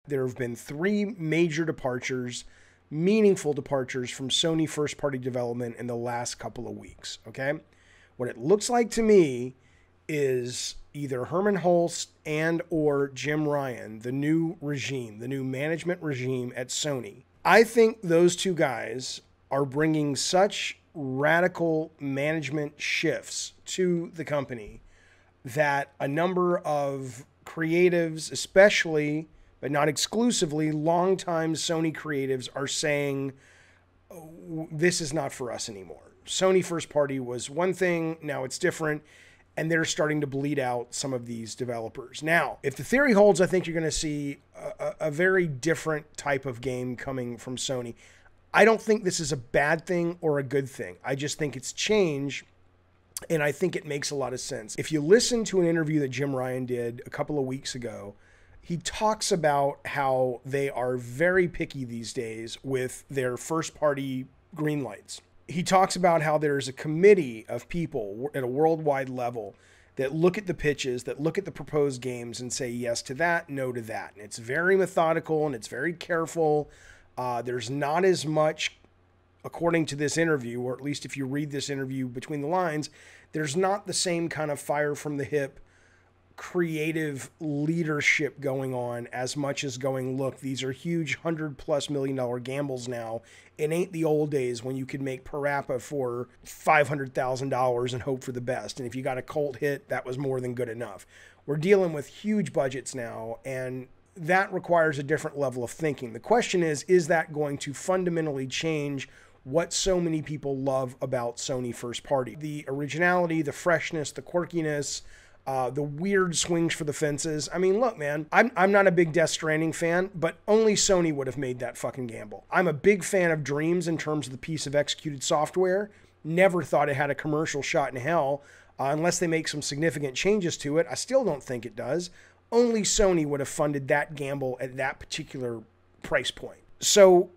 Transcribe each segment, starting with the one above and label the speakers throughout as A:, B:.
A: there have been 3 major departures, meaningful departures from Sony first-party development in the last couple of weeks, okay? What it looks like to me is either Hermen Hulst and or Jim Ryan, the new regime, the new management regime at Sony. I think those 2 guys are bringing such radical management shifts to the company that a number of creatives, especially, but not exclusively, longtime Sony creatives are saying, oh, this is not for us anymore. Sony first party was one thing, now it's different, and they're starting to bleed out some of these developers. Now, if the theory holds, I think you're going to see a very different type of game coming from Sony. I don't think this is a bad thing or a good thing. I just think it's change, and I think it makes a lot of sense. If you listen to an interview that Jim Ryan did a couple of weeks ago, he talks about how they are very picky these days with their first-party green lights. He talks about how there's a committee of people at a worldwide level that look at the pitches, that look at the proposed games and say yes to that, no to that. And it's very methodical and it's very careful. There's not as much, according to this interview, or at least if you read this interview between the lines, there's not the same kind of fire from the hip creative leadership going on as much as going, look, these are huge $100+ million gambles now. It ain't the old days when you could make Parappa for $500,000 and hope for the best. And if you got a cult hit, that was more than good enough. We're dealing with huge budgets now, and that requires a different level of thinking. The question is that going to fundamentally change what so many people love about Sony first party? The originality, the freshness, the quirkiness, the weird swings for the fences. I mean, look, man, I'm not a big Death Stranding fan, but only Sony would have made that fucking gamble. I'm a big fan of Dreams in terms of the piece of executed software. Never thought it had a commercial shot in hell, unless they make some significant changes to it. I still don't think it does. Only Sony would have funded that gamble at that particular price point. So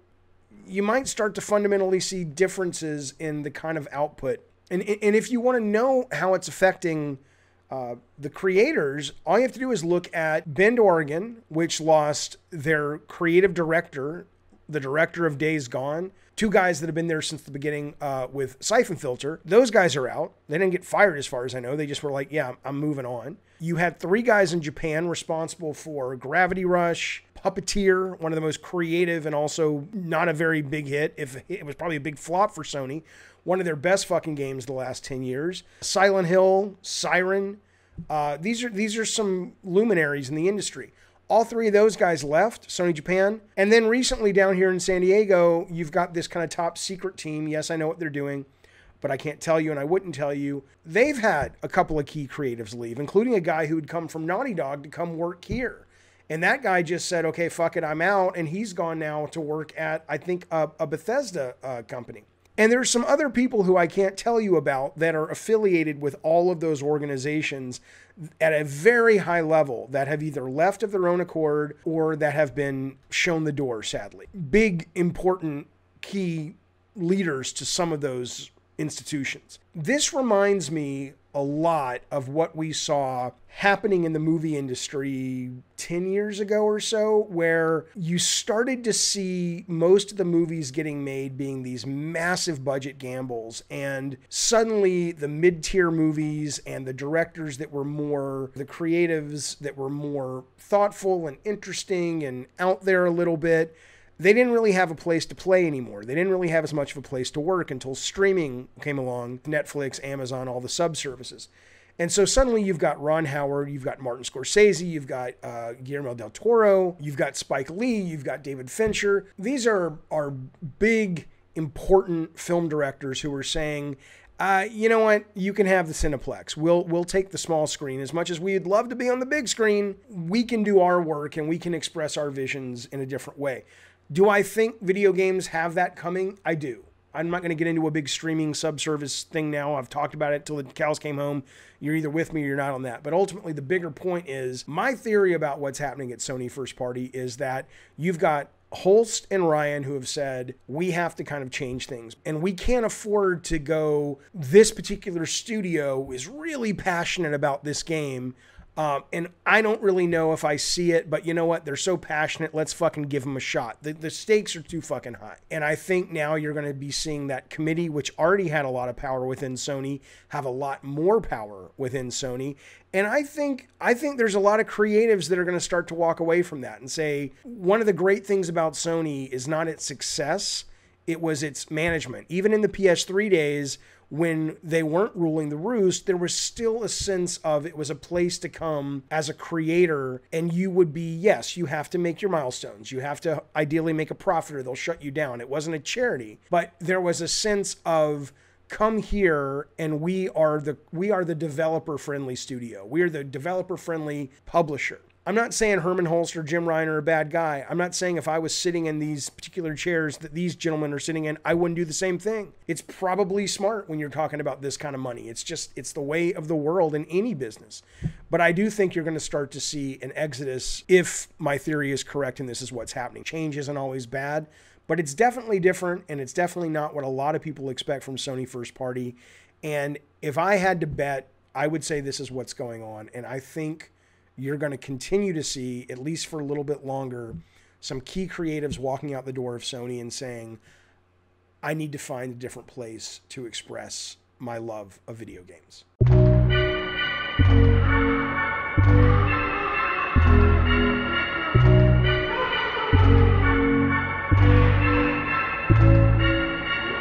A: you might start to fundamentally see differences in the kind of output. And if you want to know how it's affecting the creators, all you have to do is look at Bend, Oregon, which lost their creative director, the director of Days Gone, 2 guys that have been there since the beginning with Siphon Filter. Those guys are out. They didn't get fired as far as I know. They just were like, yeah, I'm moving on. You had 3 guys in Japan responsible for Gravity Rush, Puppeteer, one of the most creative and also not a very big hit. It was probably a big flop for Sony. One of their best fucking games the last 10 years. Silent Hill, Siren. These are some luminaries in the industry. All 3 of those guys left Sony Japan. And then recently down here in San Diego, you've got this kind of top secret team. Yes, I know what they're doing, but I can't tell you and I wouldn't tell you. They've had a couple of key creatives leave, including a guy who had come from Naughty Dog to come work here. And that guy just said, okay, fuck it, I'm out. And he's gone now to work at, I think, a Bethesda company. And there's some other people who I can't tell you about that are affiliated with all of those organizations at a very high level that have either left of their own accord or that have been shown the door, sadly. Big, important, key leaders to some of those institutions. This reminds me a lot of what we saw happening in the movie industry 10 years ago or so, where you started to see most of the movies getting made being these massive budget gambles, and suddenly the mid-tier movies and the directors that were more, the creatives that were more thoughtful and interesting and out there a little bit, they didn't really have a place to play anymore. They didn't really have as much of a place to work until streaming came along, Netflix, Amazon, all the sub-services. And so suddenly you've got Ron Howard, you've got Martin Scorsese, you've got Guillermo del Toro, you've got Spike Lee, you've got David Fincher. These are big, important film directors who are saying, you know what, you can have the Cineplex. We'll take the small screen. As much as we'd love to be on the big screen, we can do our work and we can express our visions in a different way. Do I think video games have that coming? I do. I'm not going to get into a big streaming subservice thing now. I've talked about it till the cows came home. You're either with me or you're not on that. But ultimately, the bigger point is my theory about what's happening at Sony First Party is that you've got Hulst and Ryan who have said, we have to kind of change things. And we can't afford to go, this particular studio is really passionate about this game. And I don't really know if I see it, but you know what? They're so passionate. Let's fucking give them a shot. The stakes are too fucking high. And I think now you're going to be seeing that committee, which already had a lot of power within Sony, have a lot more power within Sony. And I think there's a lot of creatives that are going to start to walk away from that and say, one of the great things about Sony is not its success, it was its management. Even in the PS3 days, when they weren't ruling the roost, there was still a sense of it was a place to come as a creator, and you would be, yes, you have to make your milestones. You have to ideally make a profit or they'll shut you down. It wasn't a charity, but there was a sense of come here and we are the developer-friendly studio. We are the developer-friendly publisher. I'm not saying Hermen Hulst or Jim Ryan are a bad guy. I'm not saying if I was sitting in these particular chairs that these gentlemen are sitting in, I wouldn't do the same thing. It's probably smart when you're talking about this kind of money. It's the way of the world in any business. But I do think you're going to start to see an exodus if my theory is correct and this is what's happening. Change isn't always bad, but it's definitely different, and it's definitely not what a lot of people expect from Sony first party. And if I had to bet, I would say this is what's going on. And I think you're going to continue to see, at least for a little bit longer, some key creatives walking out the door of Sony and saying, I need to find a different place to express my love of video games.